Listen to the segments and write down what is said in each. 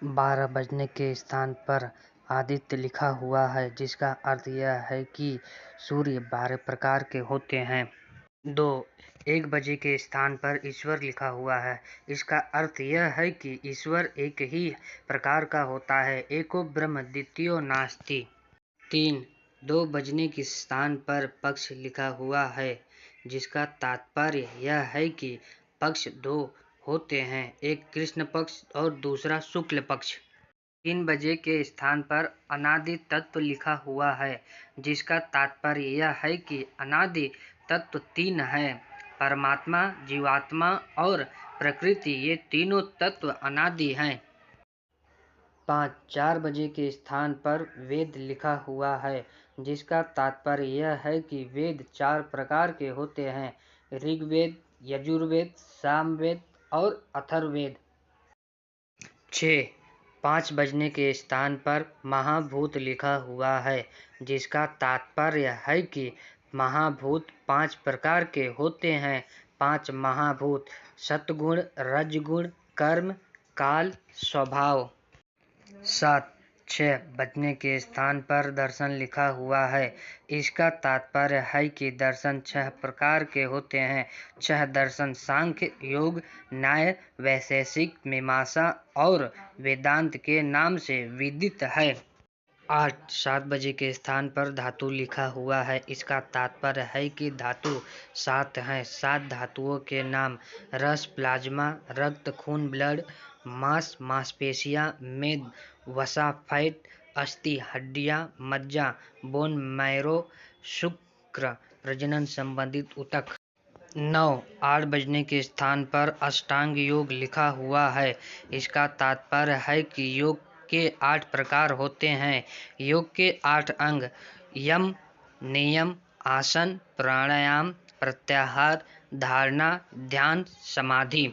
12 बजने के स्थान पर आदित्य लिखा हुआ है, जिसका अर्थ यह है कि सूर्य 12 प्रकार के होते हैं। 2. 1 बजे के स्थान पर ईश्वर लिखा हुआ है। इसका अर्थ यह है कि ईश्वर एक ही प्रकार का होता है, एको ब्रह्म द्वितीयो नास्ति। 3. 2 बजने के स्थान पर पक्ष लिखा हुआ है, जिसका तात्पर्य यह है कि पक्ष दो होते हैं, एक कृष्ण पक्ष और दूसरा शुक्ल पक्ष। 3 बजे के स्थान पर अनादि तत्व लिखा हुआ है, जिसका तात्पर्य यह है कि अनादि तत्व 3 हैं, परमात्मा, जीवात्मा और प्रकृति। ये तीनों तत्व अनादि हैं। 5. 4 बजे के स्थान पर वेद लिखा हुआ है, जिसका तात्पर्य यह है कि वेद 4 प्रकार के होते हैं, ऋग्वेद, यजुर्वेद, सामवेद और अथर्ववेद। 6. 5 बजने के स्थान पर महाभूत लिखा हुआ है, जिसका तात्पर्य है कि महाभूत 5 प्रकार के होते हैं, 5 महाभूत सत्गुण, रजगुण, कर्म, काल, स्वभाव। 7. 6 बजने के स्थान पर दर्शन लिखा हुआ है, इसका तात्पर्य है कि दर्शन 6 प्रकार के होते हैं। 6 दर्शन सांख्य, योग, न्याय, वैशेषिक, मीमांसा और वेदांत के नाम से विदित है। 8. 7 बजे के स्थान पर धातु लिखा हुआ है, इसका तात्पर्य है कि धातु 7 हैं। 7 धातुओं के नाम रस, प्लाज्मा, रक्त, खून, ब्लड, मांस, मांसपेशियां, मेद, वसा, फैट, अस्थि, हड्डियां, मज्जा, बोन मैरो, शुक्र, प्रजनन संबंधित ऊतक। 9. 8 बजने के स्थान पर अष्टांग योग लिखा हुआ है, इसका तात्पर्य है कि योग के 8 प्रकार होते हैं। योग के 8 अंग यम, नियम, आसन, प्राणायाम, प्रत्याहार, धारणा, ध्यान, समाधि।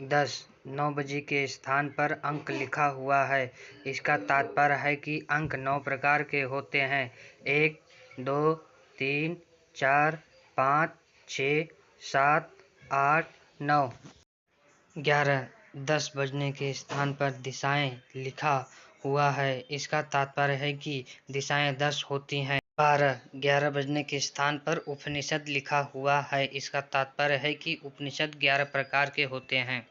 10. 9 बजे के स्थान पर अंक लिखा हुआ है, इसका तात्पर्य है कि अंक 9 प्रकार के होते हैं, 1, 2, 3, 4, 5, 6, 7, 8, 9। 11. 10 बजने के स्थान पर दिशाएं लिखा हुआ है, इसका तात्पर्य है कि दिशाएं 10 होती हैं। 12. 11 बजने के स्थान पर उपनिषद लिखा हुआ है, इसका तात्पर्य है कि उपनिषद 11 प्रकार के होते हैं।